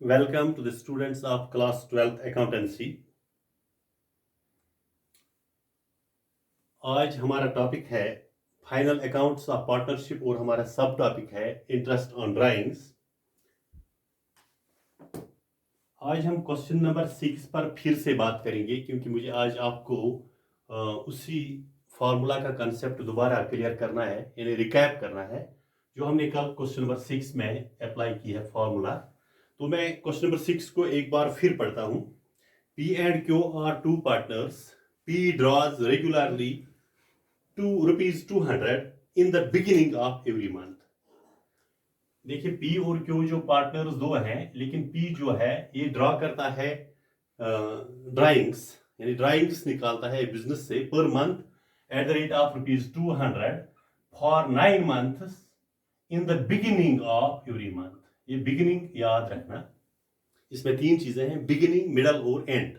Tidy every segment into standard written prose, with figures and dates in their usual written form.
Welcome to the students of class 12th accountancy. आज हमारा topic है फाइनल अकाउंट्स ऑफ पार्टनरशिप और हमारा सब टॉपिक है इंटरेस्ट ऑन ड्राइंग्स। आज हम क्वेश्चन नंबर 6 पर फिर से बात करेंगे क्योंकि मुझे आज आपको उसी फार्मूला का कंसेप्ट दोबारा क्लियर करना है, यानी रिकैप करना है जो हमने कल क्वेश्चन नंबर 6 में अप्लाई की है फार्मूला। तो मैं क्वेश्चन नंबर 6 को एक बार फिर पढ़ता हूँ। P and Q are two partners. P draws regularly ₹200 in the beginning of every month. देखिए P और Q जो पार्टनर्स दो हैं, लेकिन P जो है ये ड्रॉ करता है ड्राइंग्स, यानी ड्राइंग्स निकालता है बिजनेस से per month at the rate of ₹200 for 9 months in the beginning of every month. ये बिगिनिंग याद रखना, इसमें 3 चीजें हैं, बिगिनिंग, मिडल और एंड।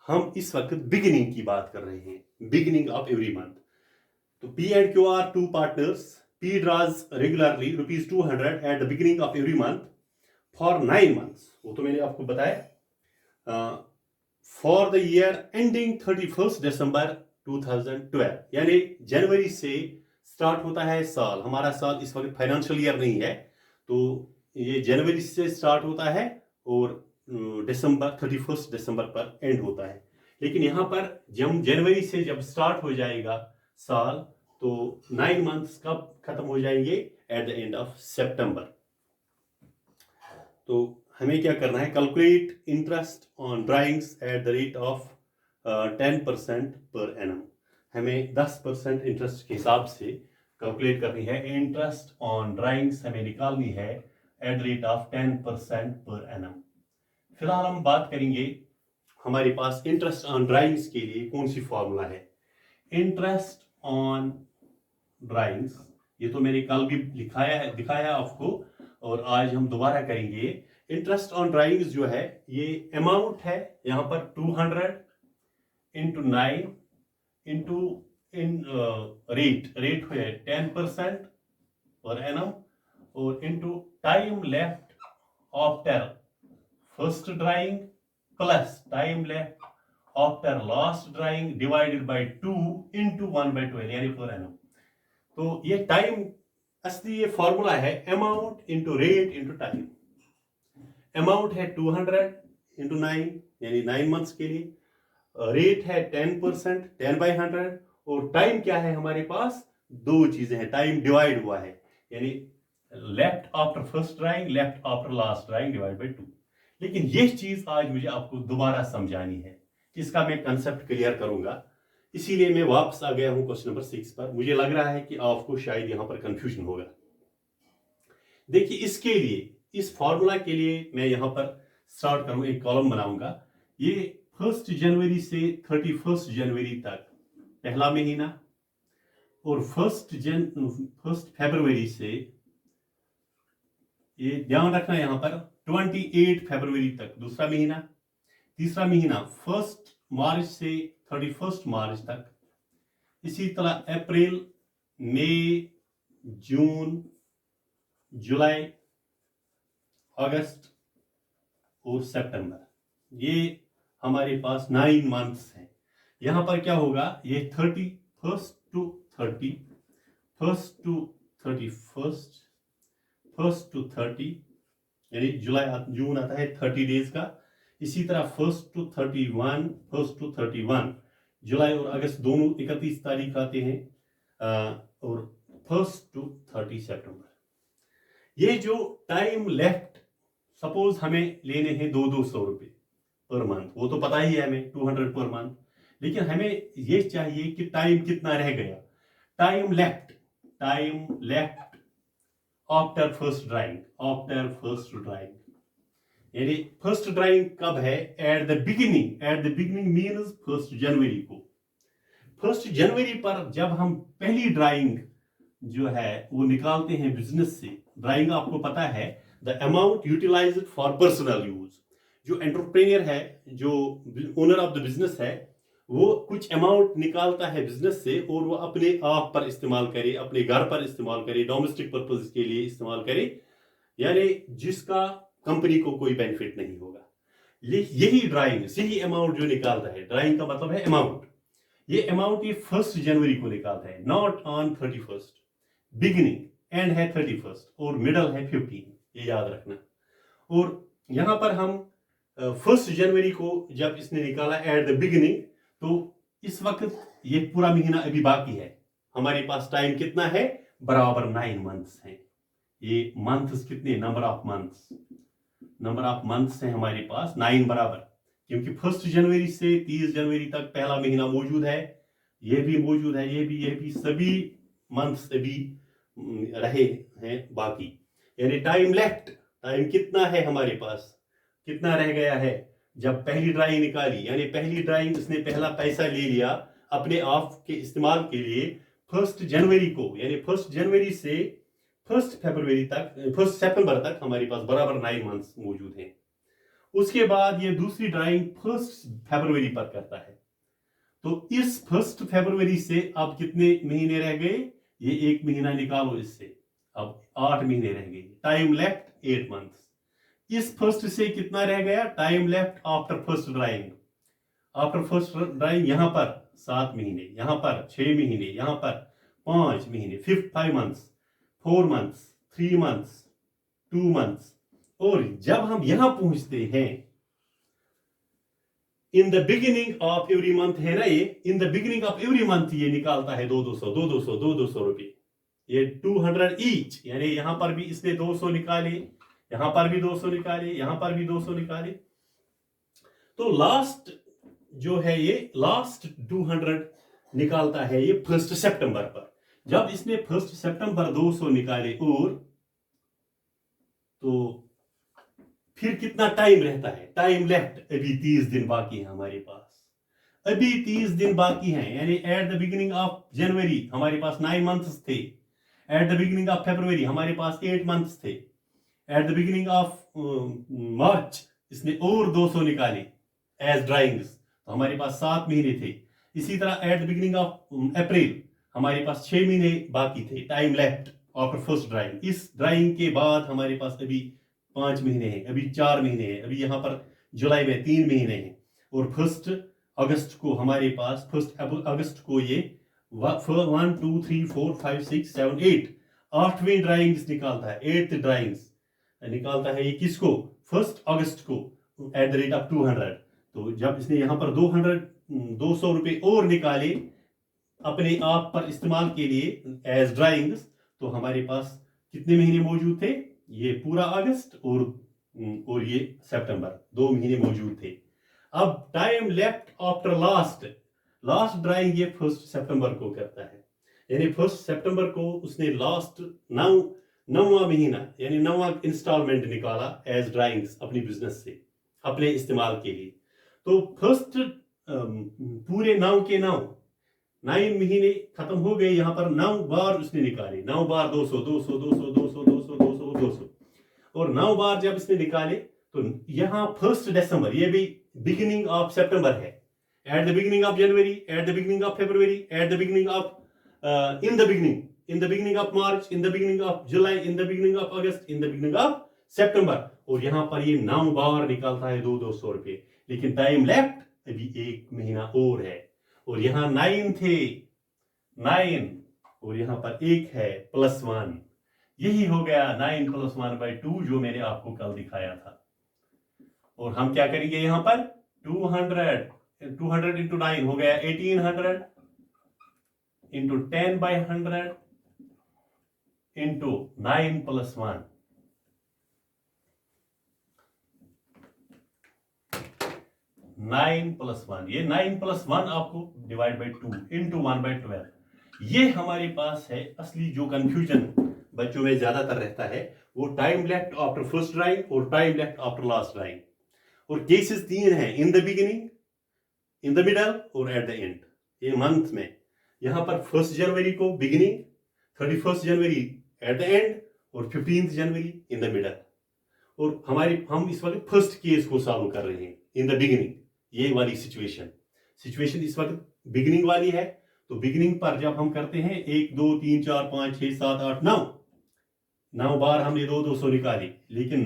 हम इस वक्त बिगिनिंग की बात कर रहे हैं, बिगिनिंग ऑफ एवरी मंथ। तो P and Q are two partners. P draws regularly ₹200 at the beginning of every month for 9 months. वो तो मैंने आपको बताया। For the year ending 31st December 2012, यानी जनवरी से स्टार्ट होता है साल। हमारा साल इस वक्त फाइनेंशियल ईयर नहीं है, तो ये जनवरी से स्टार्ट होता है और दिसंबर 31 दिसंबर पर एंड होता है। लेकिन यहाँ पर जब जनवरी से जब स्टार्ट हो जाएगा साल, तो 9 मंथ्स कब खत्म हो जाएंगे? एट द एंड ऑफ सितंबर। तो हमें क्या करना है? Calculate interest on drawings at the rate of 10% per annum. हमें 10% इंटरेस्ट के हिसाब से कैलकुलेट करनी है। इंटरेस्ट ऑन ड्राइंग्स हमें निकालनी है at the rate of 10% per annum. फिलहाल हम बात करेंगे हमारे पास इंटरेस्ट ऑन ड्राइंग्स के लिए कौन सी फॉर्मूला है। इंटरेस्ट ऑन ड्राइंग्स, ये तो मैंने कल भी दिखाया आपको और आज हम दोबारा करेंगे। इंटरेस्ट ऑन ड्राइंग्स जो है ये अमाउंट है, यहाँ पर 200 इंटू 9 इंटू रेट है 10% पर एनम और into time left after first drawing plus time left after last drawing divided by 2 into 1/12 यानी पर एनम। तो ये टाइम असली ये फॉर्मूला है amount into rate into time. Amount है 200 इंटू 9 यानी 9 मंथ्स के लिए, रेट है 10% 10/100 और टाइम क्या है हमारे पास? दो चीजें हैं, टाइम डिवाइड हुआ है यानी left after first drawing left after last drawing divide by 2। लेकिन ये चीज आज मुझे आपको दोबारा समझानी है, इसका मैं कंसेप्ट क्लियर करूंगा, इसीलिए मैं वापस आ गया हूं क्वेश्चन नंबर 6 पर। मुझे लग रहा है कि आपको शायद यहां पर कंफ्यूजन होगा। देखिए इसके लिए, इस फॉर्मूला के लिए मैं यहां पर स्टार्ट करूं, एक कॉलम बनाऊंगा। ये 1 जनवरी से 31 जनवरी तक पहला महीना और 1 फरवरी से, ये ध्यान रखना यहां पर 28 फरवरी तक दूसरा महीना, तीसरा महीना 1 मार्च से 31 मार्च तक, इसी तरह अप्रैल, मई, जून, जुलाई, अगस्त और सितंबर। ये हमारे पास 9 मंथ्स हैं। यहां पर क्या होगा? ये 31 टू 30, 1 टू 31, 1 टू 30 यानी जुलाई जून आता है 30 डेज का। इसी तरह 1 टू 31, 1 टू 31 जुलाई और अगस्त दोनों 31 तारीख आते हैं और 1 टू 30 सितंबर। ये जो टाइम लेफ्ट, सपोज हमें लेने हैं 200 रुपए पर मंथ, वो तो पता ही है हमें 200 पर मंथ, लेकिन हमें ये चाहिए कि टाइम कितना रह गया। Time left after first drawing यानी फर्स्ट ड्राइंग कब है? एट द बिगिनिंग मीन्स 1 जनवरी को। 1 जनवरी पर जब हम पहली ड्राइंग जो है वो निकालते हैं बिजनेस से, ड्राइंग आपको पता है the amount utilised for personal use. जो एंटरप्रेन्योर है, जो ओनर ऑफ द बिजनेस है, वो कुछ अमाउंट निकालता है बिजनेस से और वो अपने आप पर इस्तेमाल करे, अपने घर पर इस्तेमाल करे, डोमेस्टिक पर्पज के लिए इस्तेमाल करे, यानी जिसका कंपनी को कोई बेनिफिट नहीं होगा। यही ड्राइंग, यही अमाउंट जो निकालता है, ड्राइंग का मतलब है अमाउंट, ये अमाउंट ये 1 जनवरी को निकालता है, not on 31st। Beginning and है 31st और मिडल है 15, ये याद रखना। और यहां पर हम 1 जनवरी को जब इसने निकाला एट द बिगिनिंग, तो इस वक्त ये पूरा महीना अभी बाकी है, हमारे पास टाइम कितना है, बराबर 9 मंथ्स हैं। ये मंथ्स कितने, नंबर ऑफ मंथ्स हैं हमारे पास 9 बराबर, क्योंकि 1 जनवरी से 30 जनवरी तक पहला महीना मौजूद है, ये भी मौजूद है, ये भी सभी मंथ्स अभी रहे हैं बाकी। यानी टाइम लेफ्ट, टाइम कितना है हमारे पास, कितना रह गया है। जब पहली ड्राइंग निकाली, यानी पहली ड्राइंग इसने पहला पैसा ले लिया अपने आप के इस्तेमाल के लिए 1 जनवरी को, यानी 1 जनवरी से 1 फरवरी तक, 1 सितंबर तक हमारे पास बराबर 9 मंथ्स मौजूद हैं। उसके बाद ये दूसरी ड्राइंग 1 फरवरी पर करता है, तो इस 1 फरवरी से अब कितने महीने रह गए, ये 1 महीना निकालो इससे, अब 8 महीने रह गए, टाइम लेफ्ट 8 मंथ्स। इस 1 से कितना रह गया, time left after 1 drawing, after 1 drawing यहां पर 7 महीने, यहां पर 6 महीने, यहां पर 5 महीने, 5 मंथ्स, 4 मंथ्स, 3 मंथ्स, 2 मंथ्स। और जब हम यहां पहुंचते हैं, इन the beginning of every month है ना, ये इन the beginning of every month ये निकालता है 200 रुपए, ये 200 ईच, यानी यहां पर भी इसने 200 निकाले, यहां पर भी 200 निकाले, यहां पर भी 200 निकाले। तो लास्ट जो है ये लास्ट 200 निकालता है ये 1 सितंबर पर। जब इसने 1 सितंबर 200 निकाले, और तो फिर कितना टाइम रहता है, टाइम लेफ्ट अभी 30 दिन बाकी है हमारे पास, अभी 30 दिन बाकी हैं। यानी एट द बिगिनिंग ऑफ जनवरी हमारे पास 9 मंथ्स थे, एट द बिगिनिंग ऑफ फरवरी हमारे पास 8 मंथ्स थे, एट द बिगिनिंग ऑफ मार्च इसने और 200 निकाले एज ड्राइंग्स, तो हमारे पास 7 महीने थे। इसी तरह eight the beginning of April हमारे पास 6 महीने बाकी थे, टाइम लेफ्ट आफ्टर 1 ड्राइंग। इस ड्राइंग के बाद हमारे पास अभी 5 महीने हैं, अभी 4 महीने हैं, अभी यहाँ पर जुलाई में 3 महीने हैं। और 1 अगस्त को हमारे पास 1 अगस्त को ये 1 2 3 4 5 6 7 8 8वीं ड्राइंग्स निकालता है, 8th ड्राइंग्स निकालता है ये किसको, 1 अगस्त को एट द रेट ऑफ 200। तो जब इसने यहाँ पर 200 रुपए और निकाले अपने आप पर इस्तेमाल के लिए एज ड्राइंग्स, तो हमारे पास कितने महीने मौजूद थे, ये पूरा अगस्त और ये सितंबर, 2 महीने मौजूद थे। अब time left after last drawing ये 1 सितंबर को करता है, यानी 1 सितंबर को उसने लास्ट 9वां महीना यानी 9वां इंस्टॉलमेंट निकाला एज ड्राइंग्स अपनी बिजनेस से अपने इस्तेमाल के लिए। तो फर्स्ट पूरे 9 के 9 महीने खत्म हो गए, यहाँ पर 9 बार उसने निकाले, 9 बार 200 200 200 200 200 200 200, और 9 बार जब इसने निकाले तो यहाँ 1 दिसंबर ये भी बिगिनिंग ऑफ सितंबर है, at the beginning of January, at the beginning of February, at the beginning of in the beginning of March, in the beginning of July, in the beginning of August, in the beginning of September. और यहाँ पर ये 9 बार निकालता है 200 रुपए, लेकिन time left अभी 1 महीना और है, और यहाँ 9 थे 9, और यहाँ पर 1 है +1, यही हो गया 9 + 1/2 जो मैंने आपको कल दिखाया था। और हम क्या करेंगे यहाँ पर 200 इंटू 9 हो गया 1800 इंटू 10/100 इंटू 9 + 1, 9 + 1, ये 9 + 1 आपको डिवाइड बाई 2 इंटू 1/12। ये हमारे पास है असली जो कंफ्यूजन बच्चों में ज्यादातर रहता है, वो टाइम लेफ्ट आफ्टर 1 ड्राइंग और time left after last drawing. और केसेस 3 हैं, इन the beginning, in the middle और एट द एंड। ये मंथ में यहां पर 1 जनवरी को beginning, 31 January at the end, और 15 जनवरी इन द मिडल। और हम इस वक्त फर्स्ट केस को सॉल्व कर रहे हैं, इन द बिगिनिंग, ये वाली सिचुएशन इस वक्त बिगिनिंग वाली है। तो बिगिनिंग पर जब हम करते हैं 1 2 3 4 5 6 7 8 9 बार हमने 200 निकाली, लेकिन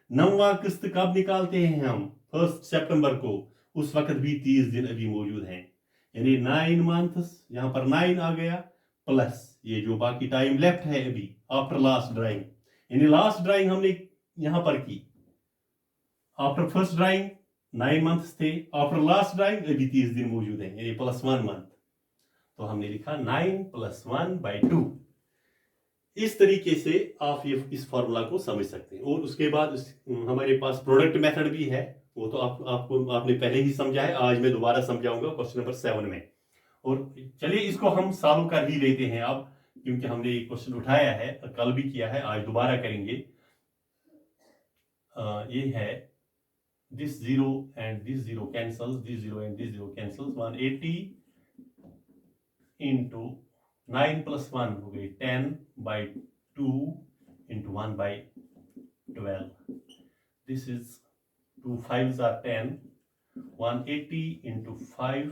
9वां किस्त कब निकालते हैं हम? 1 सितंबर को। उस वक्त भी 30 दिन अभी मौजूद हैं, यानी 9 मंथ्स, यहां पर 9 आ गया प्लस ये जो बाकी टाइम लेफ्ट है अभी आफ्टर लास्ट ड्राइंग, यानी लास्ट ड्राइंग हमने यहां पर की आफ्टर फर्स्ट ड्राइंग 9 मंथ्स थे, आफ्टर लास्ट ड्राइंग अभी 30 दिन मौजूद हैं, यानी +1 मंथ। तो हमने लिखा 9 + 1/2। इस तरीके से आप ये इस फॉर्मूला को समझ सकते हैं। और उसके बाद हमारे पास प्रोडक्ट मेथड भी है, वो तो आपने पहले ही समझा है, आज मैं दोबारा समझाऊंगा क्वेश्चन नंबर 7 में। और चलिए इसको हम सॉल्व कर ही लेते हैं अब, क्योंकि हमने ये क्वेश्चन उठाया है, कल भी किया है, आज दोबारा करेंगे। ये है this 0 and this 0 cancels, this 0 and this 0 cancels, 180 into 9 + 1 हो गई 10/2 into 1/12. This is 2 5s are 10, 180 into 5,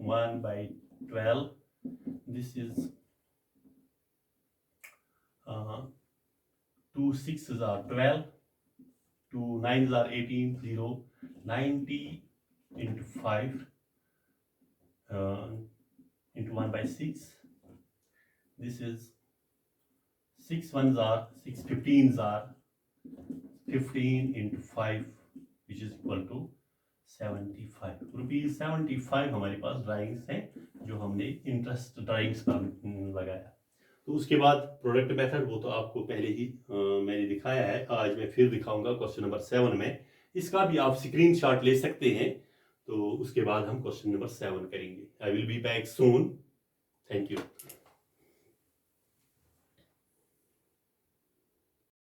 1/12. This is 2 6s are 12, 2 9s are 18, 0, 90 into 5 into 1/6. This is 6 1s are 6 15s are 15 into 5, which is equal to 75 rupees. 75 हमारे पास drawings हैं जो हमने interest drawings पर लगाया। तो उसके बाद प्रोडक्ट मेथड, वो तो आपको पहले ही मैंने दिखाया है, आज मैं फिर दिखाऊंगा क्वेश्चन नंबर 7 में। इसका भी आप स्क्रीनशॉट ले सकते हैं। तो उसके बाद हम क्वेश्चन नंबर 7 करेंगे। I will be back soon. Thank you.